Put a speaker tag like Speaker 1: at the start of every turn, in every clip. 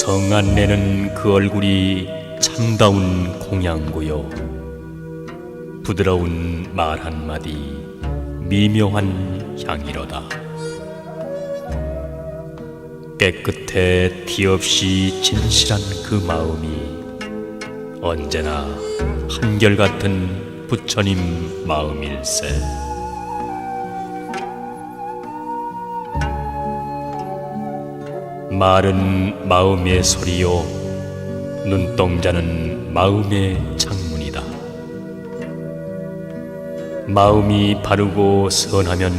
Speaker 1: 성안내는 그 얼굴이 참다운 공양고요. 부드러운 말 한마디 미묘한 향이로다. 깨끗해 티 없이 진실한 그 마음이 언제나 한결같은 부처님 마음일세. 말은 마음의 소리요, 눈동자는 마음의 창문이다. 마음이 바르고 선하면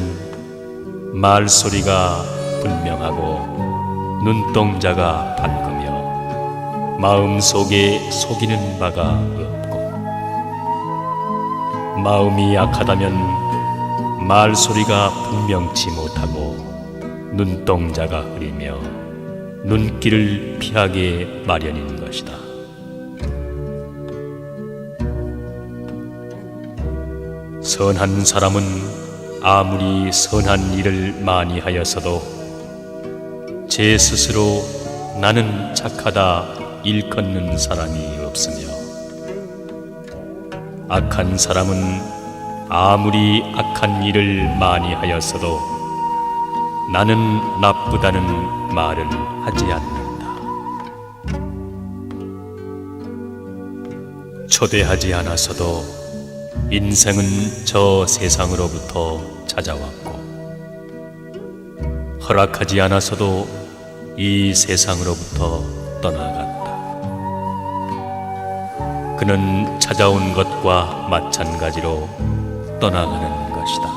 Speaker 1: 말소리가 분명하고 눈동자가 밝으며 마음속에 속이는 바가 없고, 마음이 약하다면 말소리가 분명치 못하고 눈동자가 흐리며 눈길을 피하게 마련인 것이다. 선한 사람은 아무리 선한 일을 많이 하였어도 제 스스로 나는 착하다 일컫는 사람이 없으며, 악한 사람은 아무리 악한 일을 많이 하였어도 나는 나쁘다는 말을 하지 않는다. 초대하지 않아서도 인생은 저 세상으로부터 찾아왔고, 허락하지 않아서도 이 세상으로부터 떠나갔다. 그는 찾아온 것과 마찬가지로 떠나가는 것이다.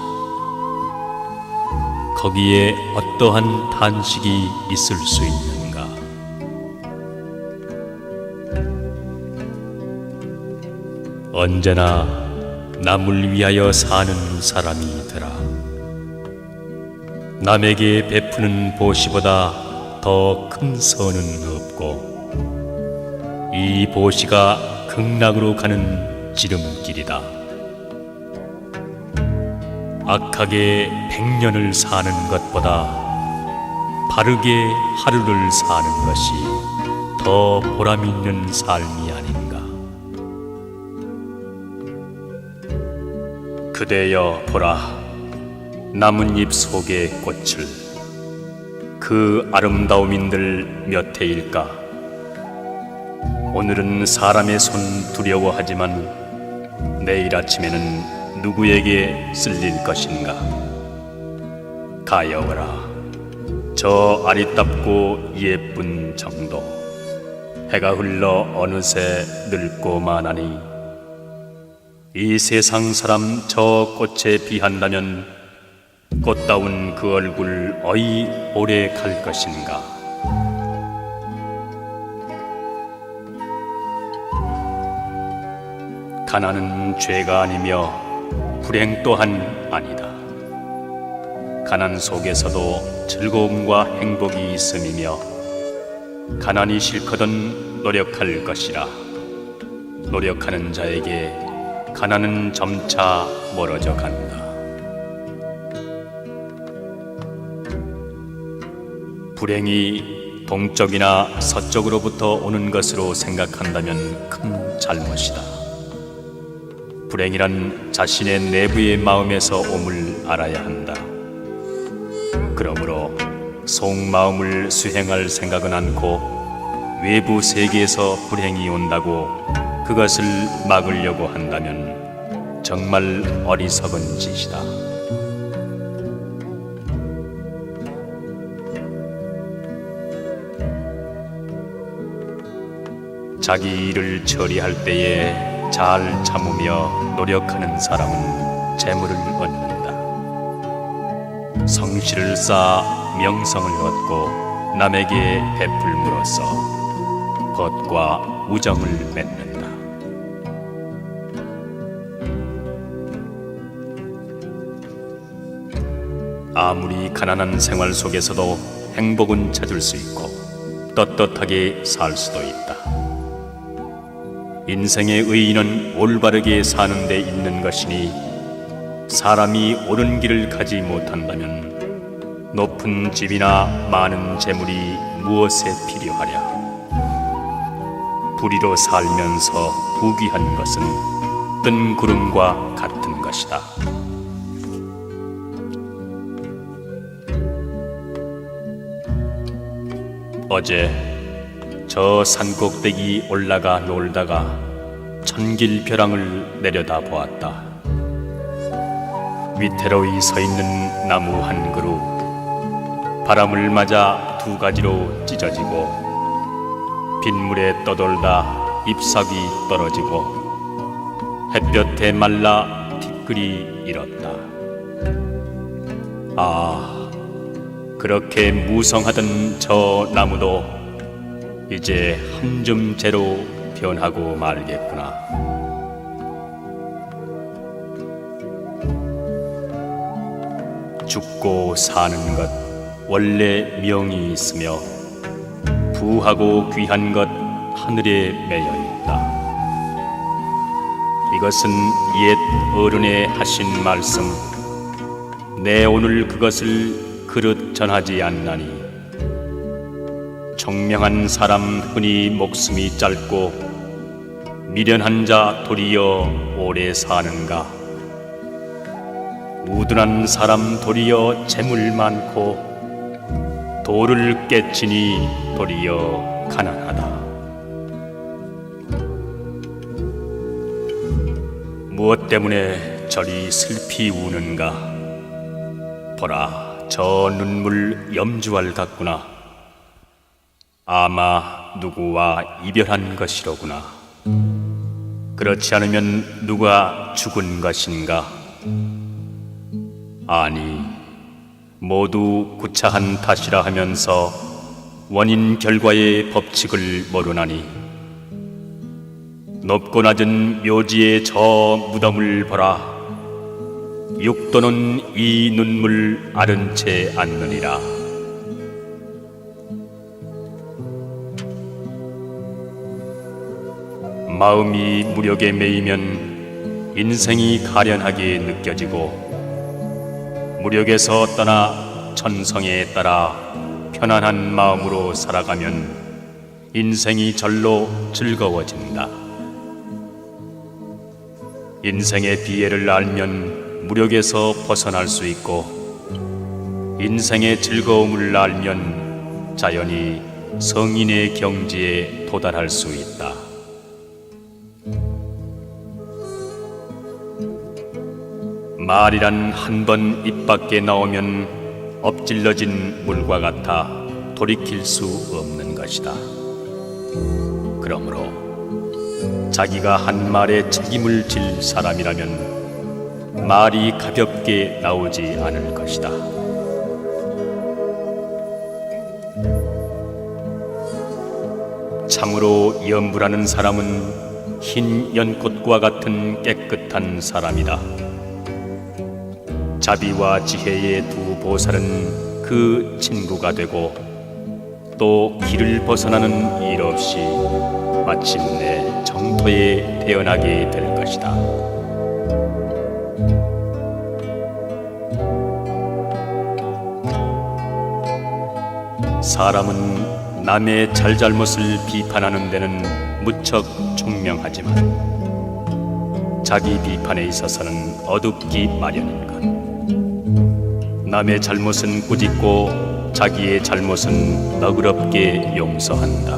Speaker 1: 거기에 어떠한 탄식이 있을 수 있는가? 언제나 남을 위하여 사는 사람이더라. 남에게 베푸는 보시보다 더 큰 선은 없고, 이 보시가 극락으로 가는 지름길이다. 악하게 100년을 사는 것보다 바르게 하루를 사는 것이 더 보람 있는 삶이 아닌가. 그대여 보라, 나뭇잎 속의 꽃을. 그 아름다움인들 몇 해일까? 오늘은 사람의 손 두려워하지만 내일 아침에는 누구에게 쓸릴 것인가? 가여워라, 저 아리답고 예쁜 정도. 해가 흘러 어느새 늙고 마나니 이 세상 사람 저 꽃에 비한다면 꽃다운 그 얼굴 어이 오래 갈 것인가? 가난은 죄가 아니며 불행 또한 아니다. 가난 속에서도 즐거움과 행복이 있음이며, 가난이 싫거든 노력할 것이라. 노력하는 자에게 가난은 점차 멀어져 간다. 불행이 동쪽이나 서쪽으로부터 오는 것으로 생각한다면 큰 잘못이다. 불행이란 자신의 내부의 마음에서 옴을 알아야 한다. 그러므로 속마음을 수행할 생각은 않고 외부 세계에서 불행이 온다고 그것을 막으려고 한다면 정말 어리석은 짓이다. 자기 일을 처리할 때에 잘 참으며 노력하는 사람은 재물을 얻는다. 성실을 쌓아 명성을 얻고 남에게 베풀므로써 벗과 우정을 맺는다. 아무리 가난한 생활 속에서도 행복은 찾을 수 있고 떳떳하게 살 수도 있다. 인생의 의의는 올바르게 사는 데 있는 것이니, 사람이 옳은 길을 가지 못한다면 높은 집이나 많은 재물이 무엇에 필요하랴. 불의로 살면서 부귀한 것은 뜬 구름과 같은 것이다. 어제 저 산꼭대기 올라가 놀다가 천길 벼랑을 내려다 보았다. 위태로이 서 있는 나무 한 그루, 바람을 맞아 두 가지로 찢어지고 빗물에 떠돌다 잎사귀 떨어지고 햇볕에 말라 티끌이 일었다. 아, 그렇게 무성하던 저 나무도 이제 한 줌 재로 변하고 말겠구나. 죽고 사는 것 원래 명이 있으며 부하고 귀한 것 하늘에 매여 있다. 이것은 옛 어른의 하신 말씀, 내 오늘 그것을 그릇 전하지 않나니 총명한 사람 흔히 목숨이 짧고 미련한 자 도리어 오래 사는가. 우둔한 사람 도리어 재물 많고 도를 깨치니 도리어 가난하다. 무엇 때문에 저리 슬피 우는가. 보라, 저 눈물 염주알 같구나. 아마 누구와 이별한 것이로구나. 그렇지 않으면 누가 죽은 것인가. 아니, 모두 구차한 탓이라 하면서 원인 결과의 법칙을 모르나니 높고 낮은 묘지의 저 무덤을 보라. 육도는 이 눈물 아른 채 않느니라. 마음이 무력에 매이면 인생이 가련하게 느껴지고 무력에서 떠나 천성에 따라 편안한 마음으로 살아가면 인생이 절로 즐거워진다. 인생의 비애를 알면 무력에서 벗어날 수 있고 인생의 즐거움을 알면 자연히 성인의 경지에 도달할 수 있다. 말이란 한 번 입 밖에 나오면 엎질러진 물과 같아 돌이킬 수 없는 것이다. 그러므로 자기가 한 말에 책임을 질 사람이라면 말이 가볍게 나오지 않을 것이다. 참으로 염불하는 사람은 흰 연꽃과 같은 깨끗한 사람이다. 자비와 지혜의 두 보살은 그 친구가 되고 또 길을 벗어나는 일 없이 마침내 정토에 태어나게 될 것이다. 사람은 남의 잘잘못을 비판하는 데는 무척 총명하지만 자기 비판에 있어서는 어둡기 마련인 것. 남의 잘못은 꾸짖고 자기의 잘못은 너그럽게 용서한다.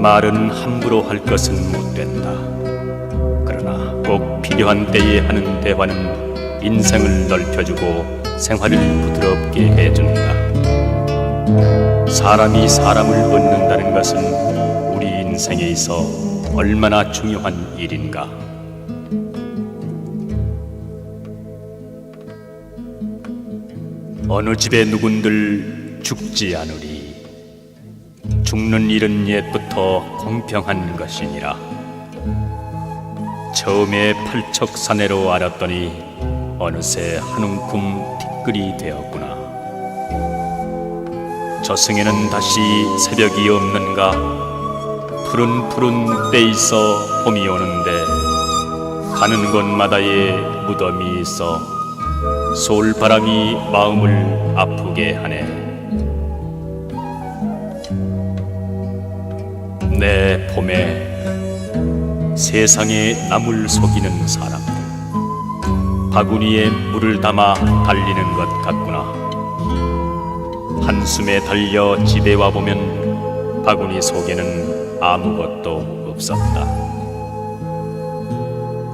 Speaker 1: 말은 함부로 할 것은 못 된다. 그러나 꼭 필요한 때에 하는 대화는 인생을 넓혀주고 생활을 부드럽게 해준다. 사람이 사람을 얻는다는 것은 우리 인생에 있어 얼마나 중요한 일인가. 어느 집에 누군들 죽지 않으리. 죽는 일은 옛부터 공평한 것이니라. 처음에 팔척사내로 알았더니 어느새 한 움큼 티끌이 되었구나. 저승에는 다시 새벽이 없는가. 푸른 때 있어 봄이 오는데 가는 곳마다에 무덤이 있어 솔바람이 마음을 아프게 하네. 봄에 세상에 남을 속이는 사람들, 바구니에 물을 담아 달리는 것 같구나. 한숨에 달려 집에 와보면 바구니 속에는 아무것도 없었다.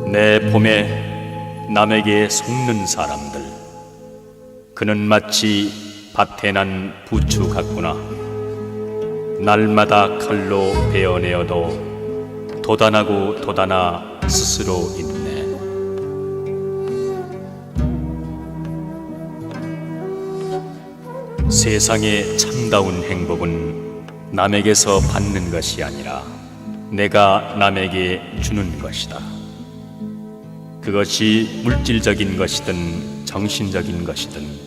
Speaker 1: 내 봄에 남에게 속는 사람들, 그는 마치 밭에 난 부추 같구나. 날마다 칼로 베어내어도 돋아나고 돋아나 스스로 있네. 세상의 참다운 행복은 남에게서 받는 것이 아니라 내가 남에게 주는 것이다. 그것이 물질적인 것이든 정신적인 것이든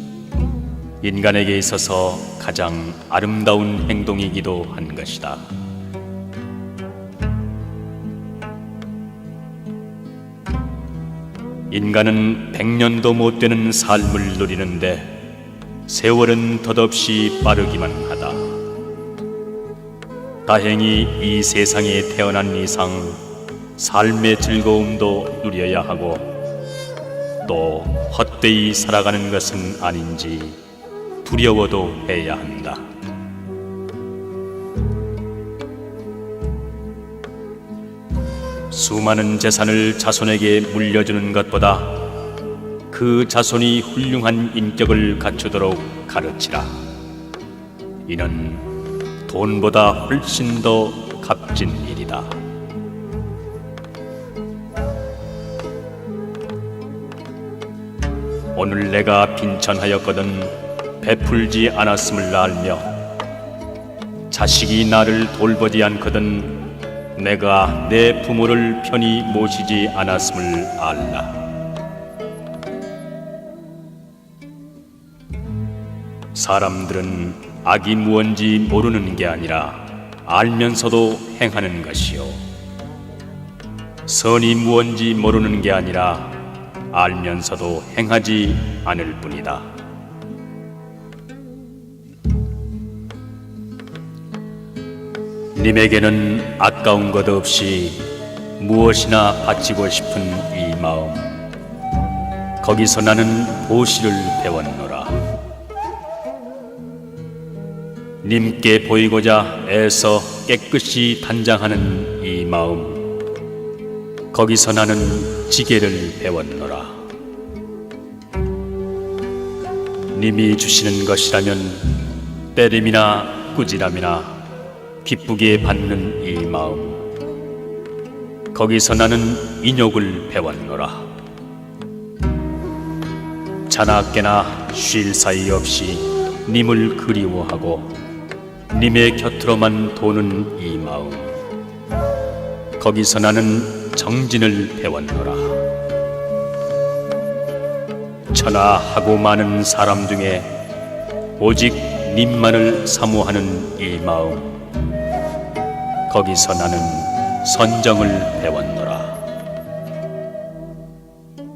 Speaker 1: 인간에게 있어서 가장 아름다운 행동이기도 한 것이다. 인간은 100년도 못 되는 삶을 누리는데 세월은 덧없이 빠르기만 하다. 다행히 이 세상에 태어난 이상 삶의 즐거움도 누려야 하고 또 헛되이 살아가는 것은 아닌지 두려워도 해야 한다. 수많은 재산을 자손에게 물려주는 것보다 그 자손이 훌륭한 인격을 갖추도록 가르치라. 이는 돈보다 훨씬 더 값진 일이다. 오늘 내가 빈천하였거든 베풀지 않았음을 알며 자식이 나를 돌보지 않거든 내가 내 부모를 편히 모시지 않았음을 알라. 사람들은 악이 무언지 모르는 게 아니라 알면서도 행하는 것이요, 선이 무언지 모르는 게 아니라 알면서도 행하지 않을 뿐이다. 님에게는 아까운 것 없이 무엇이나 바치고 싶은 이 마음, 거기서 나는 보시를 배웠노라. 님께 보이고자 애써 깨끗이 단장하는 이 마음, 거기서 나는 지게를 배웠노라. 님이 주시는 것이라면 때림이나 꾸지람이나 기쁘게 받는 이 마음, 거기서 나는 인욕을 배웠노라. 자나깨나 쉴 사이 없이 님을 그리워하고 님의 곁으로만 도는 이 마음, 거기서 나는 정진을 배웠노라. 천하하고 많은 사람 중에 오직 님만을 사모하는 이 마음, 거기서 나는 선정을 배웠노라.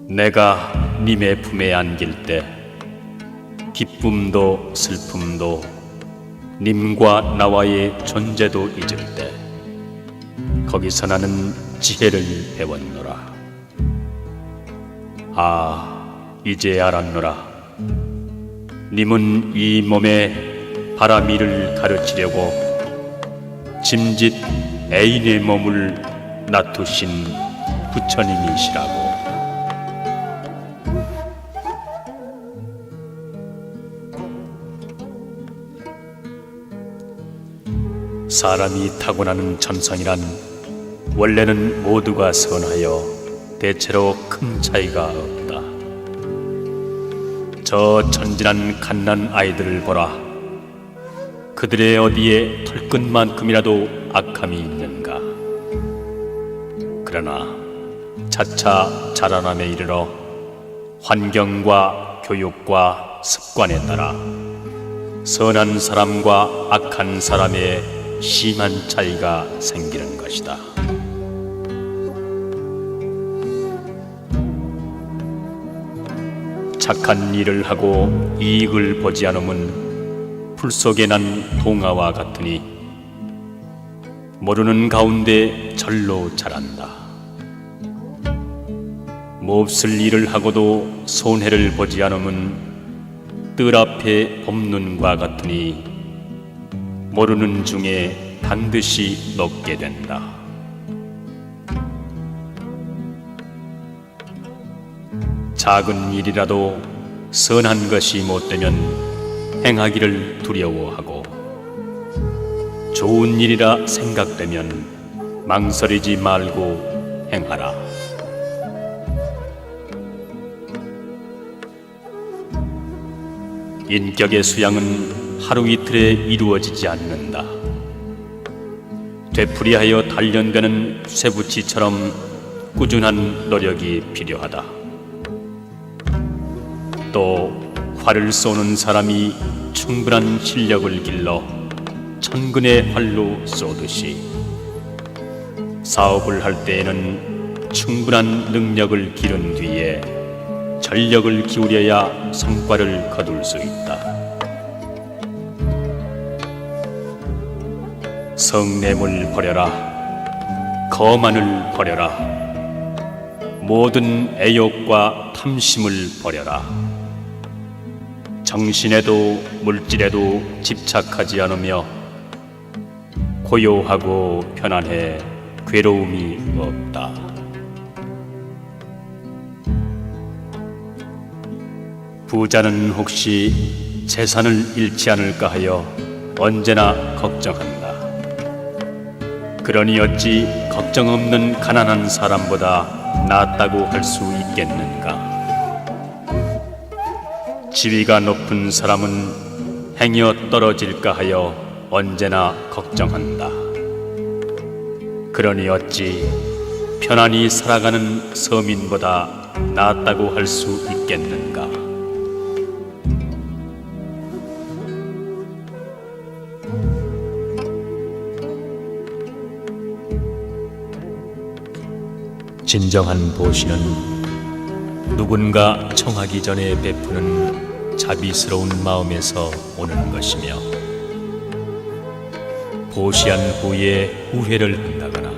Speaker 1: 내가 님의 품에 안길 때 기쁨도 슬픔도 님과 나와의 존재도 잊을 때 거기서 나는 지혜를 배웠노라. 아, 이제 알았노라. 님은 이 몸에 바라미를 가르치려고 짐짓 애인의 몸을 놔두신 부처님이시라고. 사람이 타고나는 천성이란 원래는 모두가 선하여 대체로 큰 차이가 없다. 저 천진한 갓난 아이들을 보라. 그들의 어디에 털끝만큼이라도 악함이 있는가. 그러나 차차 자라남에 이르러 환경과 교육과 습관에 따라 선한 사람과 악한 사람의 심한 차이가 생기는 것이다. 착한 일을 하고 이익을 보지 않으면 풀 속에 난 동화와 같으니 모르는 가운데 절로 자란다. 몹쓸 일을 하고도 손해를 보지 않으면 뜰 앞에 봄눈과 같으니 모르는 중에 반드시 녹게 된다. 작은 일이라도 선한 것이 못되면 행하기를 두려워하고 좋은 일이라 생각되면 망설이지 말고 행하라. 인격의 수양은 하루 이틀에 이루어지지 않는다. 되풀이하여 단련되는 쇠붙이처럼 꾸준한 노력이 필요하다. 또 활을 쏘는 사람이 충분한 실력을 길러 천근의 활로 쏘듯이 사업을 할 때에는 충분한 능력을 기른 뒤에 전력을 기울여야 성과를 거둘 수 있다. 성냄을 버려라. 거만을 버려라. 모든 애욕과 탐심을 버려라. 정신에도 물질에도 집착하지 않으며 고요하고 편안해 괴로움이 없다. 부자는 혹시 재산을 잃지 않을까 하여 언제나 걱정한다. 그러니 어찌 걱정 없는 가난한 사람보다 낫다고 할 수 있겠는가? 지위가 높은 사람은 행여 떨어질까 하여 언제나 걱정한다. 그러니 어찌 편안히 살아가는 서민보다 낫다고 할 수 있겠는가? 진정한 보시는 누군가 청하기 전에 베푸는 자비스러운 마음에서 오는 것이며, 보시한 후에 후회를 한다거나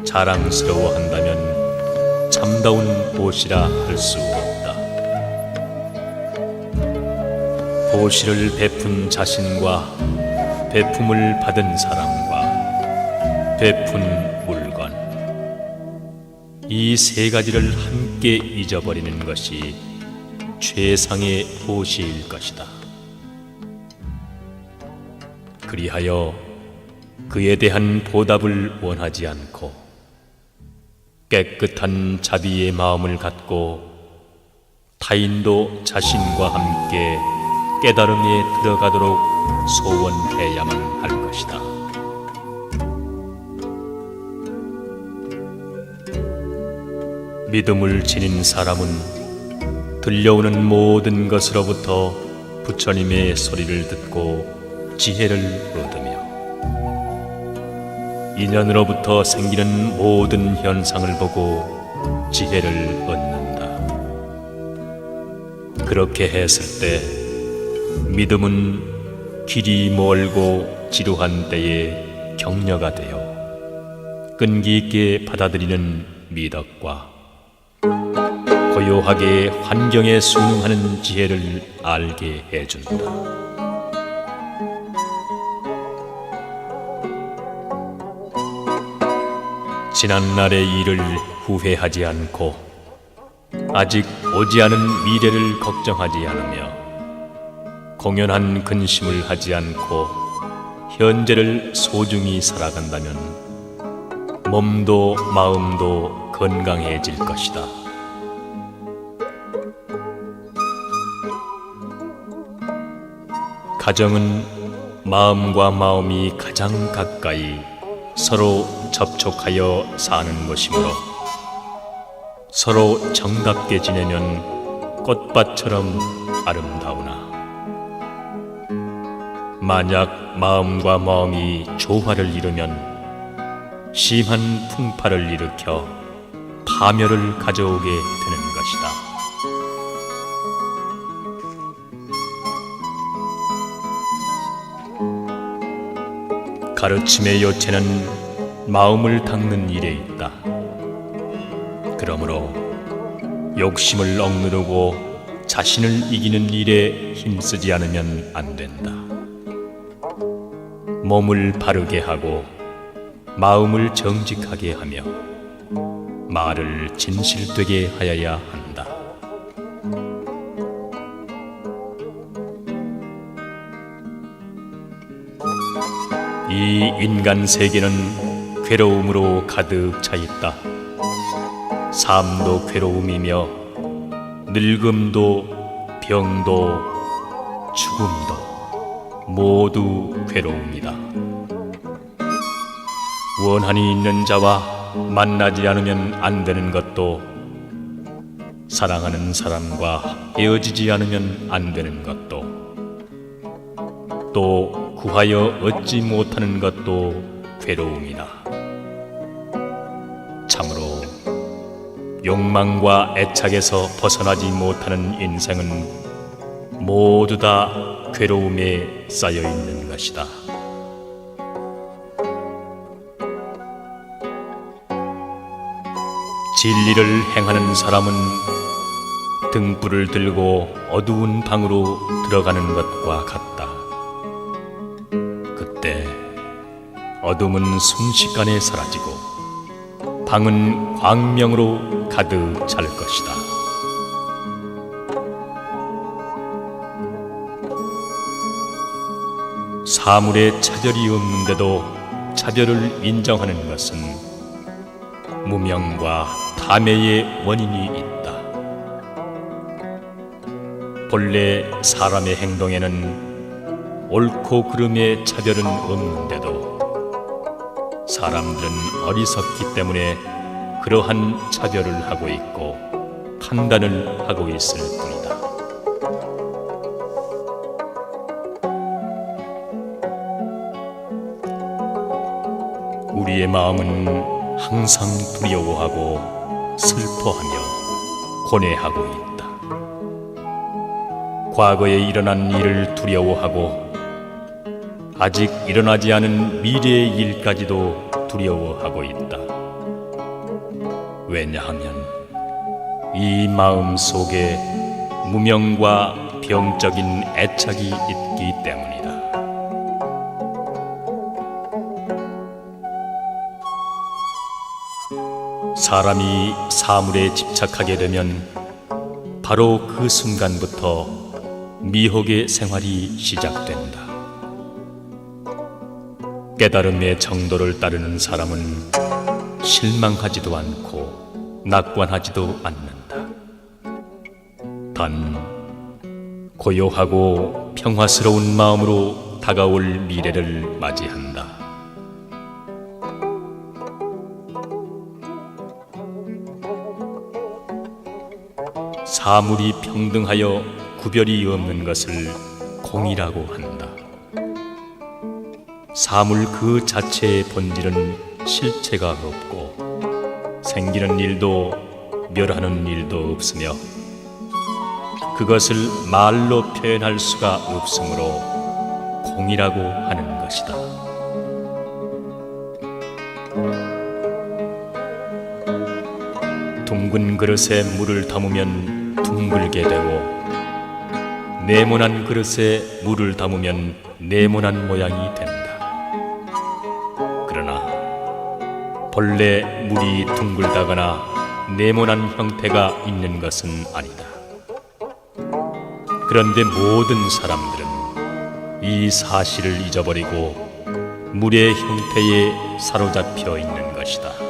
Speaker 1: 자랑스러워한다면 참다운 보시라 할 수 없다. 보시를 베푼 자신과 베품을 받은 사람과 베푼 물건, 이 세 가지를 함께 잊어버리는 것이 최상의 보시일 것이다. 그리하여 그에 대한 보답을 원하지 않고 깨끗한 자비의 마음을 갖고 타인도 자신과 함께 깨달음에 들어가도록 소원해야만 할 것이다. 믿음을 지닌 사람은 들려오는 모든 것으로부터 부처님의 소리를 듣고 지혜를 얻으며 인연으로부터 생기는 모든 현상을 보고 지혜를 얻는다. 그렇게 했을 때 믿음은 길이 멀고 지루한 때에 격려가 되어 끈기 있게 받아들이는 미덕과 고요하게 환경에 순응하는 지혜를 알게 해준다. 지난날의 일을 후회하지 않고 아직 오지 않은 미래를 걱정하지 않으며 공연한 근심을 하지 않고 현재를 소중히 살아간다면 몸도 마음도 건강해질 것이다. 가정은 마음과 마음이 가장 가까이 서로 접촉하여 사는 것이므로 서로 정답게 지내면 꽃밭처럼 아름다우나 만약 마음과 마음이 조화를 이루면 심한 풍파를 일으켜 파멸을 가져오게 되는 것이다. 가르침의 요체는 마음을 닦는 일에 있다. 그러므로 욕심을 억누르고 자신을 이기는 일에 힘쓰지 않으면 안 된다. 몸을 바르게 하고 마음을 정직하게 하며 말을 진실되게 하여야 한다. 이 인간 세계는 괴로움으로 가득 차 있다. 삶도 괴로움이며 늙음도 병도 죽음도 모두 괴로움이다. 원한이 있는 자와 만나지 않으면 안 되는 것도, 사랑하는 사람과 헤어지지 않으면 안 되는 것도, 또 구하여 얻지 못하는 것도 괴로움이다. 참으로 욕망과 애착에서 벗어나지 못하는 인생은 모두 다 괴로움에 쌓여 있는 것이다. 진리를 행하는 사람은 등불을 들고 어두운 방으로 들어가는 것과 같다. 그때 어둠은 순식간에 사라지고 방은 광명으로 가득 찰 것이다. 사물에 차별이 없는데도 차별을 인정하는 것은 무명과 탐욕의 원인이 있다. 본래 사람의 행동에는 옳고 그름의 차별은 없는데도 사람들은 어리석기 때문에 그러한 차별을 하고 있고 판단을 하고 있을 뿐이다. 우리의 마음은 항상 두려워하고 슬퍼하며 고뇌하고 있다. 과거에 일어난 일을 두려워하고 아직 일어나지 않은 미래의 일까지도 두려워하고 있다. 왜냐하면 이 마음 속에 무명과 병적인 애착이 있기 때문이다. 사람이 사물에 집착하게 되면 바로 그 순간부터 미혹의 생활이 시작된다. 깨달음의 정도를 따르는 사람은 실망하지도 않고 낙관하지도 않는다. 단 고요하고 평화스러운 마음으로 다가올 미래를 맞이한다. 사물이 평등하여 구별이 없는 것을 공이라고 한다. 사물 그 자체의 본질은 실체가 없고 생기는 일도 멸하는 일도 없으며 그것을 말로 표현할 수가 없으므로 공이라고 하는 것이다. 둥근 그릇에 물을 담으면 둥글게 되고 네모난 그릇에 물을 담으면 네모난 모양이 된다. 그러나 본래 물이 둥글다거나 네모난 형태가 있는 것은 아니다. 그런데 모든 사람들은 이 사실을 잊어버리고 물의 형태에 사로잡혀 있는 것이다.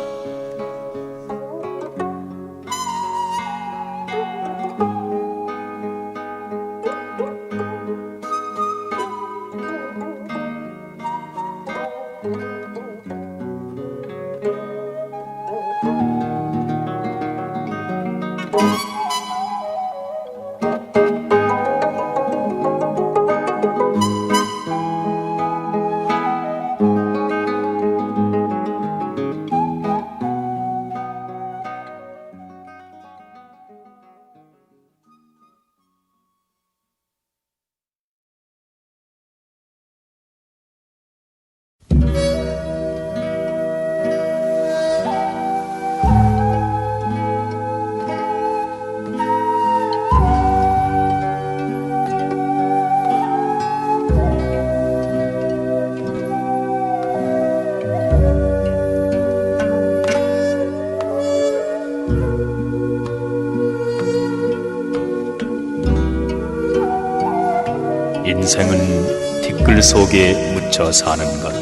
Speaker 1: 인생은 티끌 속에 묻혀 사는 것,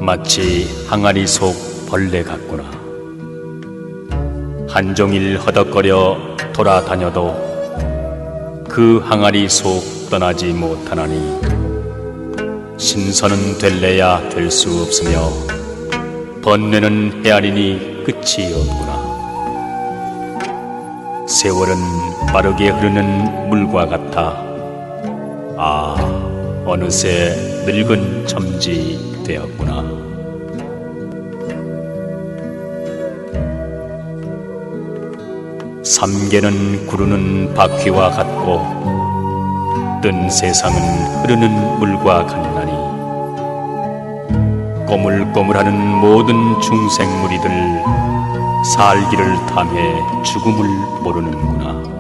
Speaker 1: 마치 항아리 속 벌레 같구나. 한종일 허덕거려 돌아다녀도 그 항아리 속 떠나지 못하나니 신선은 될래야 될 수 없으며 번뇌는 헤아리니 끝이 없구나. 세월은 빠르게 흐르는 물과 같아 어느새 늙은 첨지 되었구나. 삼계는 구르는 바퀴와 같고 뜬 세상은 흐르는 물과 같나니 꼬물꼬물하는 모든 중생무리들 살기를 탐해 죽음을 모르는구나.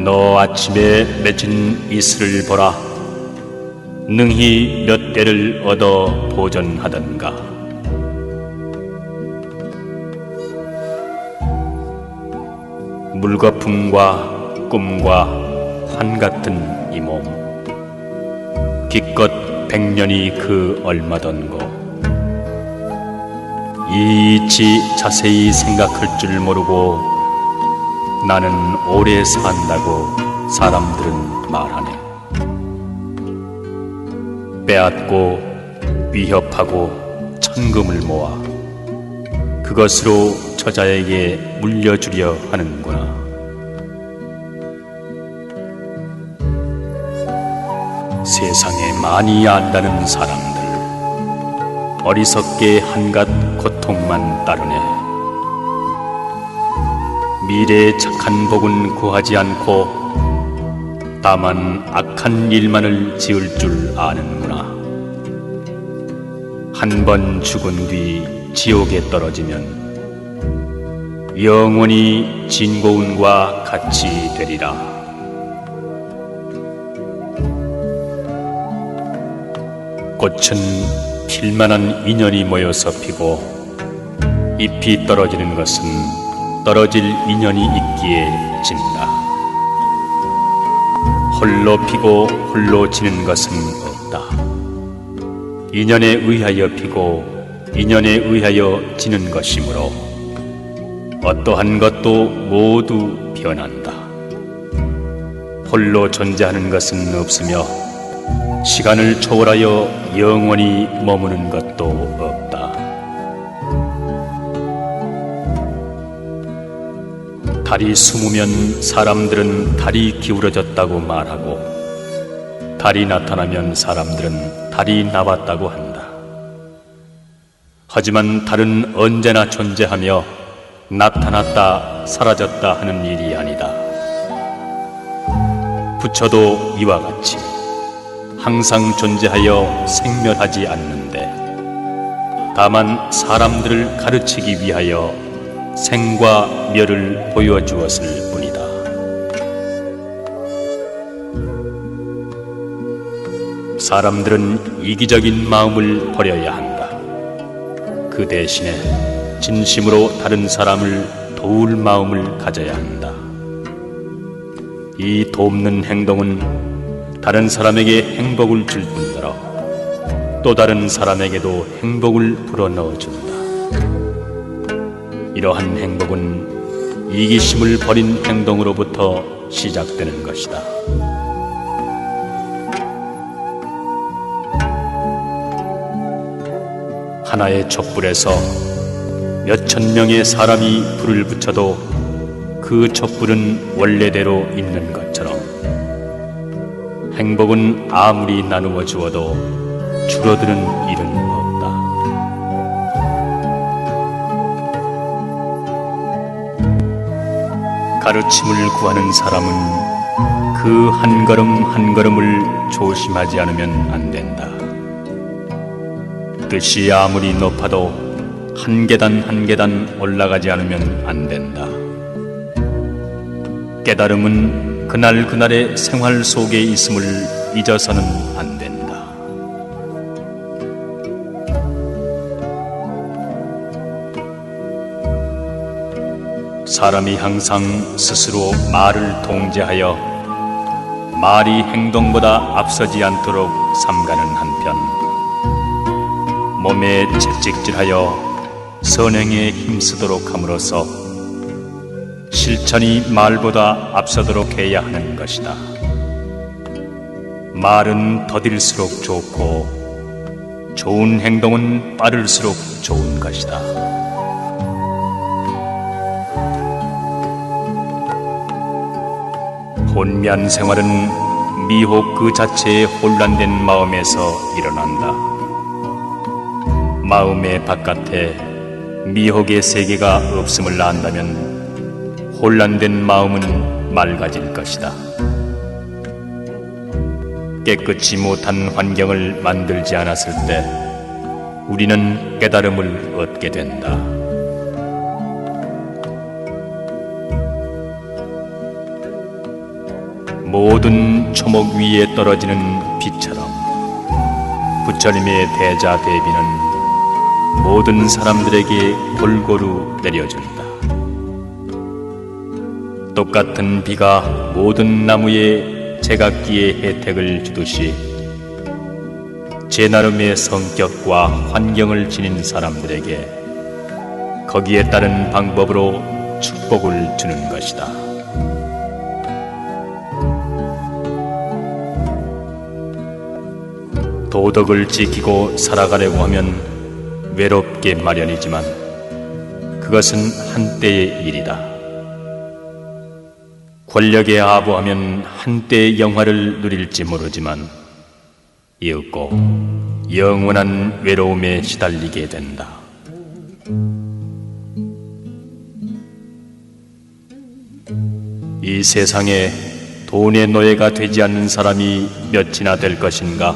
Speaker 1: 너 아침에 맺은 이슬을 보라. 능히 몇 대를 얻어 보전하던가. 물거품과 꿈과 환 같은 이 몸, 기껏 100년이 그 얼마던고. 이치 자세히 생각할 줄 모르고 나는 오래 산다고 사람들은 말하네. 빼앗고 위협하고 천금을 모아 그것으로 처자에게 물려주려 하는구나. 세상에 많이 안다는 사람들, 어리석게 한갓 고통만 따르네. 미래의 착한 복은 구하지 않고 다만 악한 일만을 지을 줄 아는구나. 한 번 죽은 뒤 지옥에 떨어지면 영원히 진고운과 같이 되리라. 꽃은 필만한 인연이 모여서 피고 잎이 떨어지는 것은 떨어질 인연이 있기에 진다. 홀로 피고 홀로 지는 것은 없다. 인연에 의하여 피고 인연에 의하여 지는 것이므로 어떠한 것도 모두 변한다. 홀로 존재하는 것은 없으며 시간을 초월하여 영원히 머무는 것도 없다. 달이 숨으면 사람들은 달이 기울어졌다고 말하고 달이 나타나면 사람들은 달이 나왔다고 한다. 하지만 달은 언제나 존재하며 나타났다 사라졌다 하는 일이 아니다. 부처도 이와 같이 항상 존재하여 생멸하지 않는데 다만 사람들을 가르치기 위하여 생과 멸을 보여주었을 뿐이다. 사람들은 이기적인 마음을 버려야 한다. 그 대신에 진심으로 다른 사람을 도울 마음을 가져야 한다. 이 돕는 행동은 다른 사람에게 행복을 줄 뿐더러 또 다른 사람에게도 행복을 불어넣어준다. 이러한 행복은 이기심을 버린 행동으로부터 시작되는 것이다. 하나의 촛불에서 몇천 명의 사람이 불을 붙여도 그 촛불은 원래대로 있는 것처럼 행복은 아무리 나누어 주어도 줄어드는 일은 없다. 가르침을 구하는 사람은 그 한 걸음 한 걸음을 조심하지 않으면 안 된다. 뜻이 아무리 높아도 한 계단 한 계단 올라가지 않으면 안 된다. 깨달음은 그날 그날의 생활 속에 있음을 잊어서는 안 된다. 사람이 항상 스스로 말을 통제하여 말이 행동보다 앞서지 않도록 삼가는 한편 몸에 채찍질하여 선행에 힘쓰도록 함으로써 실천이 말보다 앞서도록 해야 하는 것이다. 말은 더딜수록 좋고 좋은 행동은 빠를수록 좋은 것이다. 혼미한 생활은 미혹 그 자체의 혼란된 마음에서 일어난다. 마음의 바깥에 미혹의 세계가 없음을 안다면 혼란된 마음은 맑아질 것이다. 깨끗이 못한 환경을 만들지 않았을 때 우리는 깨달음을 얻게 된다. 모든 초목 위에 떨어지는 빛처럼 부처님의 대자 대비는 모든 사람들에게 골고루 내려준다. 똑같은 비가 모든 나무에 제각기의 혜택을 주듯이 제 나름의 성격과 환경을 지닌 사람들에게 거기에 따른 방법으로 축복을 주는 것이다. 도덕을 지키고 살아가려고 하면 외롭게 마련이지만 그것은 한때의 일이다. 권력에 아부하면 한때의 영화를 누릴지 모르지만 이윽고 영원한 외로움에 시달리게 된다. 이 세상에 돈의 노예가 되지 않는 사람이 몇이나 될 것인가?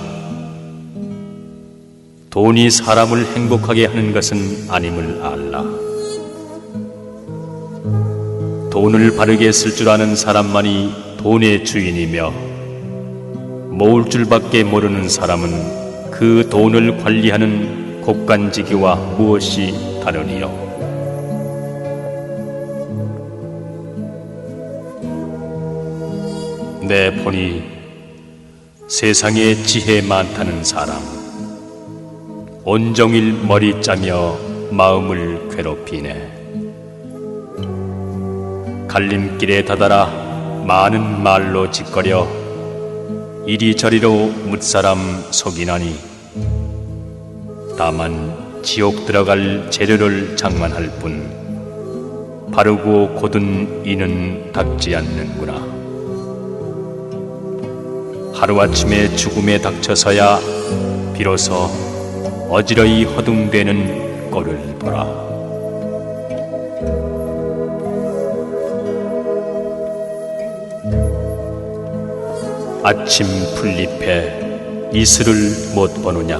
Speaker 1: 돈이 사람을 행복하게 하는 것은 아님을 알라. 돈을 바르게 쓸 줄 아는 사람만이 돈의 주인이며 모을 줄밖에 모르는 사람은 그 돈을 관리하는 곡간지기와 무엇이 다르니요. 내 보니 세상에 지혜 많다는 사람 온종일 머리 짜며 마음을 괴롭히네. 갈림길에 다다라 많은 말로 짓거려 이리저리로 뭇사람 속이나니 다만 지옥 들어갈 재료를 장만할 뿐 바르고 곧은 이는 닥지 않는구나. 하루아침에 죽음에 닥쳐서야 비로소 어지러이 허둥대는 꼴을 보라. 아침 풀잎에 이슬을 못 보느냐.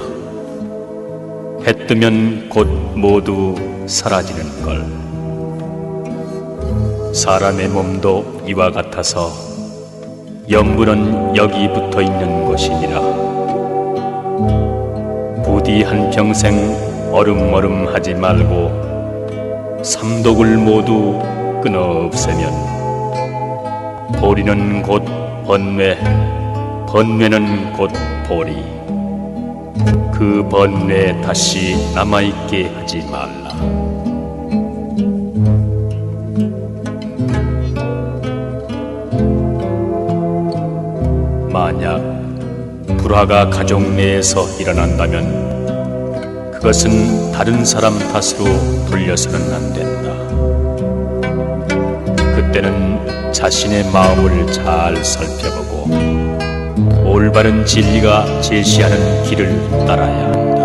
Speaker 1: 해 뜨면 곧 모두 사라지는 걸. 사람의 몸도 이와 같아서 염분은 여기 붙어 있는 것이니라. 부디 한평생 어름어름하지 말고 삼독을 모두 끊어 없애면 보리는 곧 번뇌, 번뇌는 곧 보리. 그 번뇌 다시 남아있게 하지 말라. 만약 불화가 가족 내에서 일어난다면 그것은 다른 사람 탓으로 돌려서는 안 된다. 그때는 자신의 마음을 잘 살펴보고 올바른 진리가 제시하는 길을 따라야 한다.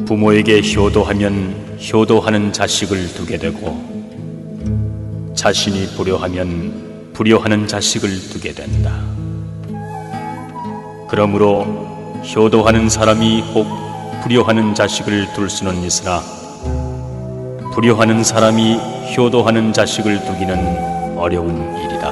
Speaker 1: 부모에게 효도하면 효도하는 자식을 두게 되고 자신이 불효하면 불효하는 자식을 두게 된다. 그러므로 효도하는 사람이 혹 불효하는 자식을 둘 수는 있으나 불효하는 사람이 효도하는 자식을 두기는 어려운 일이다.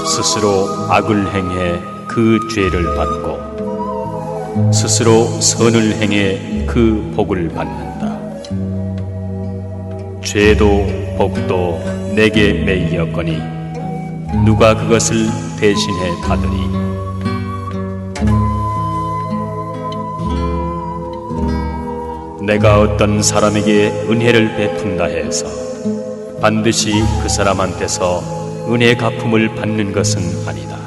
Speaker 1: 스스로 악을 행해 그 죄를 받고 스스로 선을 행해 그 복을 받는다. 죄도 복도 내게 매이었거니 누가 그것을 대신해 받으리. 내가 어떤 사람에게 은혜를 베푼다 해서 반드시 그 사람한테서 은혜 갚음을 받는 것은 아니다.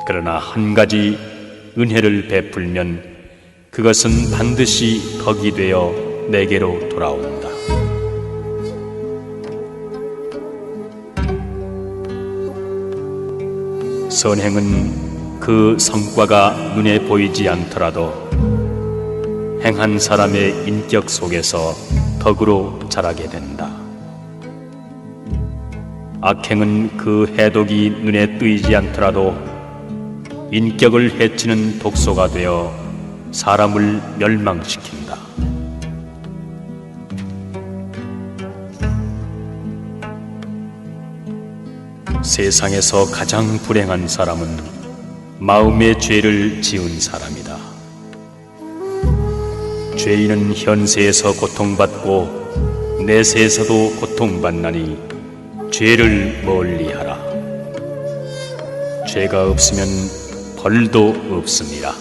Speaker 1: 그러나 한 가지 은혜를 베풀면 그것은 반드시 덕이 되어 내게로 돌아온다. 선행은 그 성과가 눈에 보이지 않더라도 행한 사람의 인격 속에서 덕으로 자라게 된다. 악행은 그 해독이 눈에 띄지 않더라도 인격을 해치는 독소가 되어 사람을 멸망시킨다. 세상에서 가장 불행한 사람은 마음의 죄를 지은 사람이다. 죄인은 현세에서 고통받고 내세에서도 고통받나니 죄를 멀리하라. 죄가 없으면 벌도 없습니다.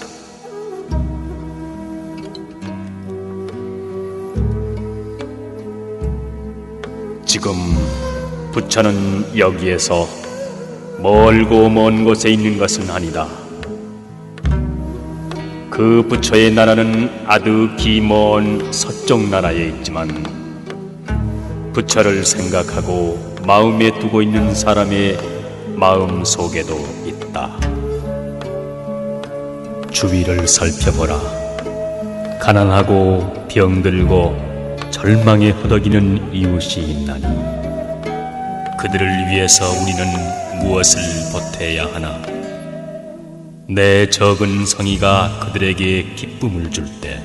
Speaker 1: 지금 부처는 여기에서 멀고 먼 곳에 있는 것은 아니다. 그 부처의 나라는 아주 기먼 서쪽 나라에 있지만 부처를 생각하고 마음에 두고 있는 사람의 마음 속에도 있다. 주위를 살펴보라. 가난하고 병들고 절망에 허덕이는 이웃이 있나니 그들을 위해서 우리는 무엇을 보태야 하나? 내 적은 성의가 그들에게 기쁨을 줄 때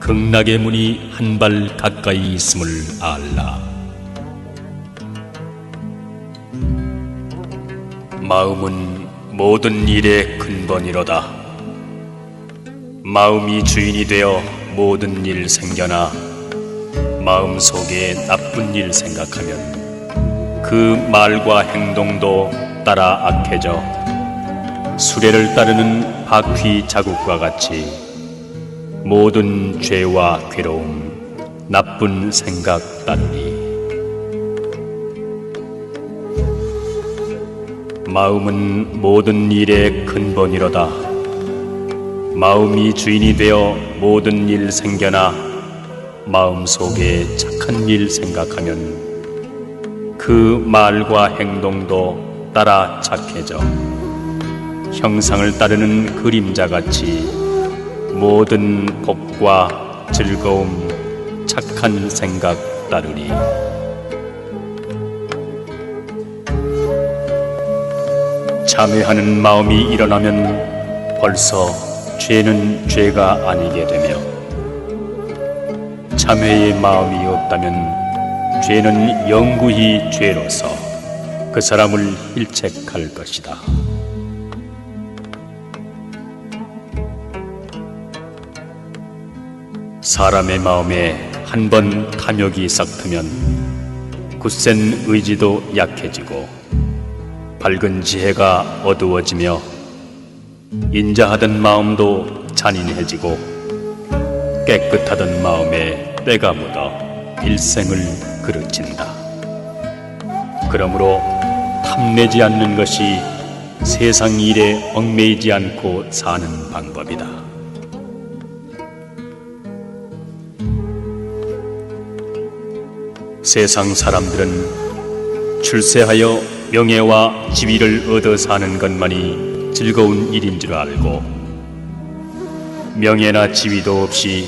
Speaker 1: 극락의 문이 한 발 가까이 있음을 알라. 마음은 모든 일의 근본이로다. 마음이 주인이 되어 모든 일 생겨나 마음 속에 나쁜 일 생각하면 그 말과 행동도 따라 악해져 수레를 따르는 바퀴 자국과 같이 모든 죄와 괴로움, 나쁜 생각 따르리. 마음은 모든 일의 근본이로다. 마음이 주인이 되어 모든 일 생겨나 마음 속에 착한 일 생각하면 그 말과 행동도 따라 착해져 형상을 따르는 그림자같이 모든 복과 즐거움, 착한 생각 따르리. 참회하는 마음이 일어나면 벌써 죄는 죄가 아니게 되며 참회의 마음이 없다면 죄는 영구히 죄로서 그 사람을 일책할 것이다. 사람의 마음에 한 번 탐욕이 싹트면 굳센 의지도 약해지고 밝은 지혜가 어두워지며 인자하던 마음도 잔인해지고 깨끗하던 마음에 때가 묻어 일생을 그르친다. 그러므로 탐내지 않는 것이 세상 일에 얽매이지 않고 사는 방법이다. 세상 사람들은 출세하여 명예와 지위를 얻어 사는 것만이 즐거운 일인 줄 알고 명예나 지위도 없이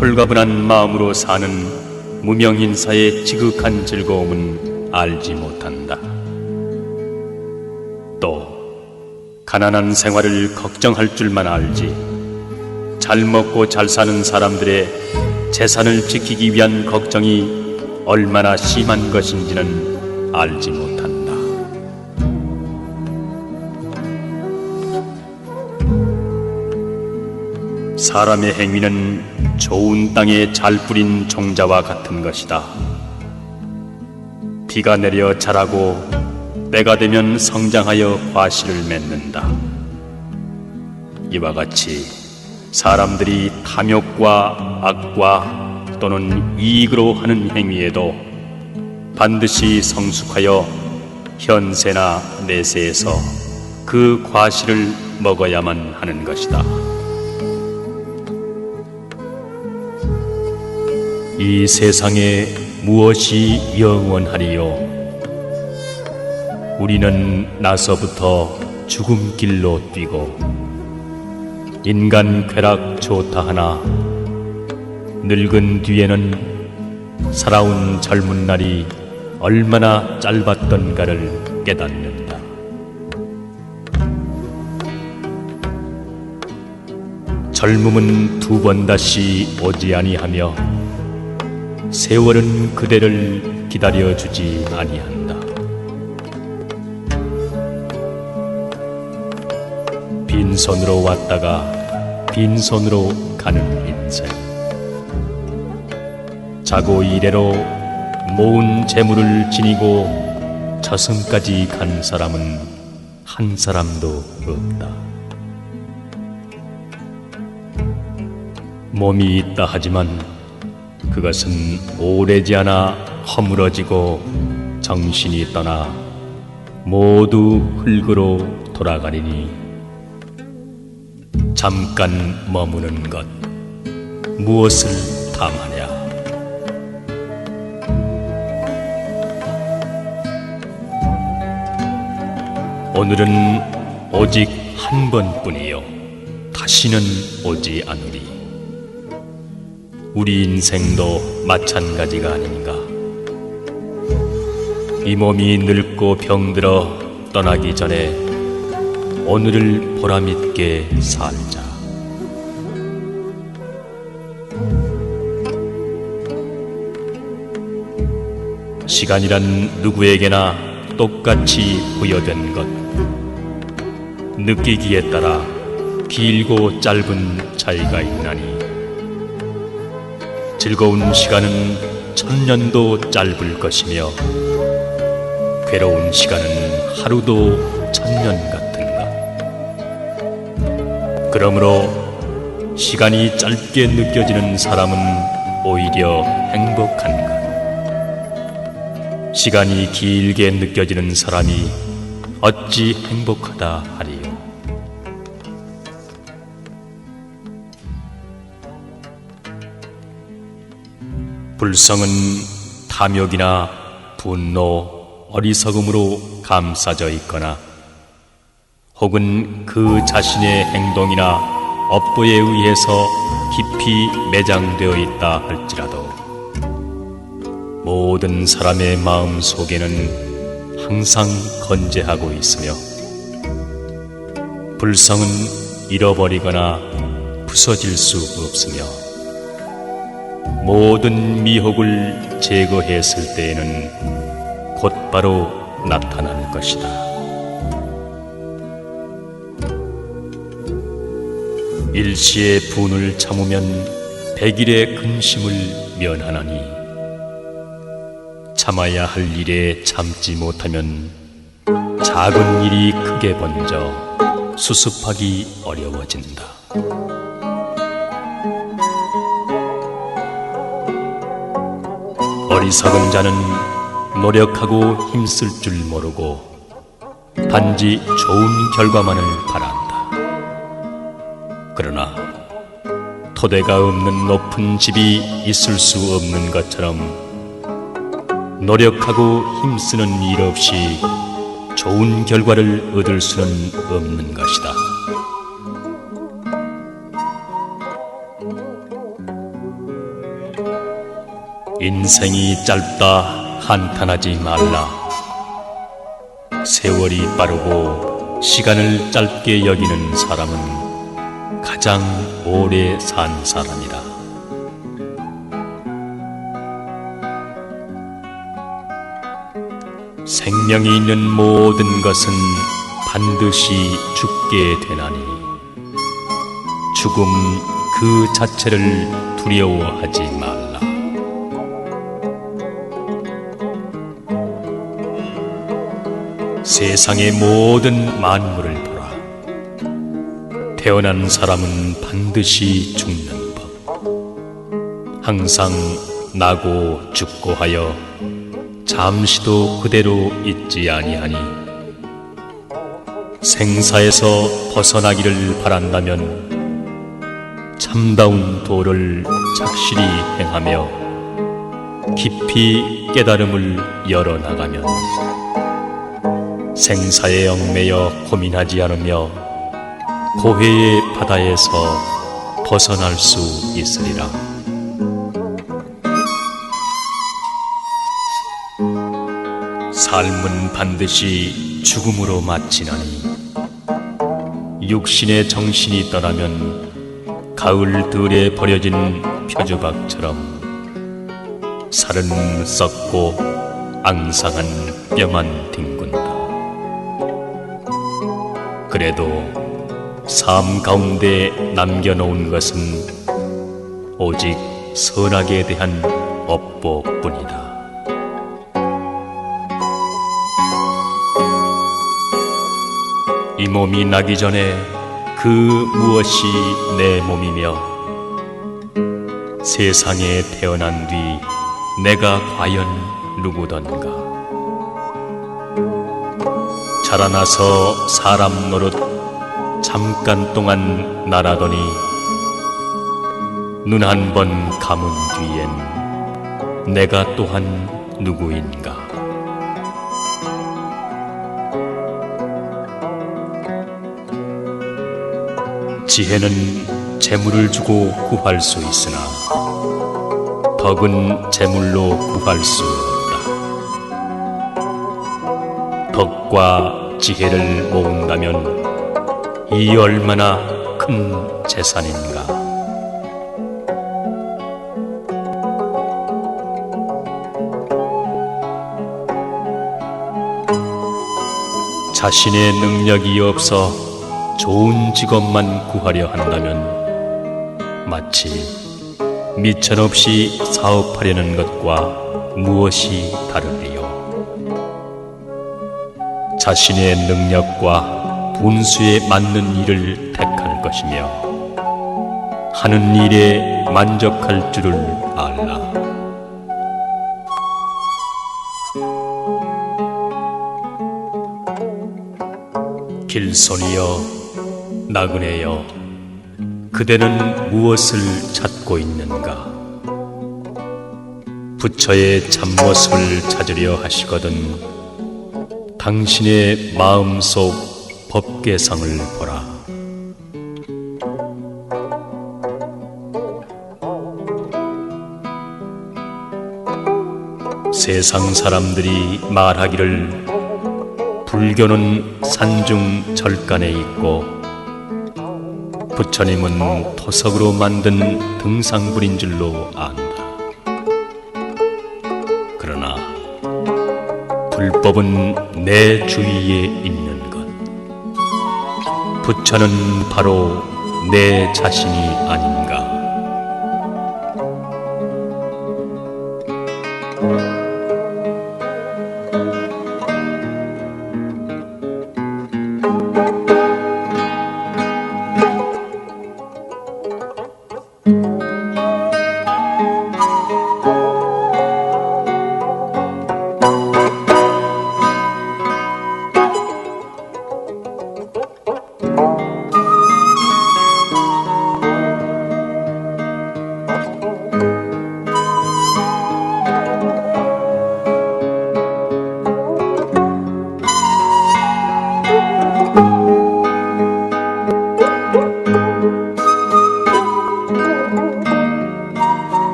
Speaker 1: 홀가분한 마음으로 사는 무명인사의 지극한 즐거움은 알지 못한다. 또 가난한 생활을 걱정할 줄만 알지 잘 먹고 잘 사는 사람들의 재산을 지키기 위한 걱정이 얼마나 심한 것인지는 알지 못한다. 사람의 행위는 좋은 땅에 잘 뿌린 종자와 같은 것이다. 비가 내려 자라고 때가 되면 성장하여 과실을 맺는다. 이와 같이 사람들이 탐욕과 악과 또는 이익으로 하는 행위에도 반드시 성숙하여 현세나 내세에서 그 과실을 먹어야만 하는 것이다. 이 세상에 무엇이 영원하리요? 우리는 나서부터 죽음 길로 뛰고 인간 쾌락 좋다 하나 늙은 뒤에는 살아온 젊은 날이 얼마나 짧았던가를 깨닫는다. 젊음은 두 번 다시 오지 아니하며 세월은 그대를 기다려주지 아니한다. 빈손으로 왔다가 빈손으로 가는 인생. 자고 이래로 모은 재물을 지니고 저승까지 간 사람은 한 사람도 없다. 몸이 있다 하지만 그것은 오래지 않아 허물어지고 정신이 떠나 모두 흙으로 돌아가리니 잠깐 머무는 것 무엇을 탐하냐? 오늘은 오직 한 번뿐이요 다시는 오지 않으리. 우리 인생도 마찬가지가 아닌가? 이 몸이 늙고 병들어 떠나기 전에 오늘을 보람있게 살자. 시간이란 누구에게나 똑같이 부여된 것. 느끼기에 따라 길고 짧은 차이가 있나니 즐거운 시간은 1000년도 짧을 것이며 괴로운 시간은 하루도 1000년 같은가. 그러므로 시간이 짧게 느껴지는 사람은 오히려 행복한 것. 시간이 길게 느껴지는 사람이 어찌 행복하다 하리요. 불성은 탐욕이나 분노, 어리석음으로 감싸져 있거나 혹은 그 자신의 행동이나 업보에 의해서 깊이 매장되어 있다 할지라도 모든 사람의 마음 속에는 항상 건재하고 있으며 불성은 잃어버리거나 부서질 수 없으며 모든 미혹을 제거했을 때에는 곧바로 나타날 것이다. 일시의 분을 참으면 100일의 근심을 면하나니 참아야 할 일에 참지 못하면 작은 일이 크게 번져 수습하기 어려워진다. 어리석은 자는 노력하고 힘쓸 줄 모르고 단지 좋은 결과만을 바란다. 그러나 토대가 없는 높은 집이 있을 수 없는 것처럼 노력하고 힘쓰는 일 없이 좋은 결과를 얻을 수는 없는 것이다. 인생이 짧다 한탄하지 말라. 세월이 빠르고 시간을 짧게 여기는 사람은 가장 오래 산 사람이다. 생명이 있는 모든 것은 반드시 죽게 되나니 죽음 그 자체를 두려워하지 말라. 세상의 모든 만물을 보라. 태어난 사람은 반드시 죽는 법. 항상 나고 죽고 하여 잠시도 그대로 있지 아니하니 생사에서 벗어나기를 바란다면 참다운 도를 착실히 행하며 깊이 깨달음을 열어나가면 생사에 얽매여 고민하지 않으며 고해의 바다에서 벗어날 수 있으리라. 삶은 반드시 죽음으로 마치나니 육신의 정신이 떠나면 가을 들에 버려진 표주박처럼 살은 썩고 앙상한 뼈만 뒹군다. 그래도 삶 가운데 남겨놓은 것은 오직 선악에 대한 업보뿐이다. 이 몸이 나기 전에 그 무엇이 내 몸이며 세상에 태어난 뒤 내가 과연 누구던가. 자라나서 사람 노릇 잠깐 동안 날아더니 눈 한 번 감은 뒤엔 내가 또한 누구인가. 지혜는 재물을 주고 구할 수 있으나 덕은 재물로 구할 수 없다. 덕과 지혜를 모은다면 이 얼마나 큰 재산인가. 자신의 능력이 없어 좋은 직업만 구하려 한다면 마치 미천없이 사업하려는 것과 무엇이 다르리요. 자신의 능력과 분수에 맞는 일을 택할 것이며 하는 일에 만족할 줄을 알라. 길손이여 나그네여, 그대는 무엇을 찾고 있는가? 부처의 참모습을 찾으려 하시거든 당신의 마음속 법계성을 보라. 세상 사람들이 말하기를 불교는 산중 절간에 있고 부처님은 토석으로 만든 등상불인 줄로 안다. 그러나 불법은 내 주위에 있는 것, 부처는 바로 내 자신이 아닌가.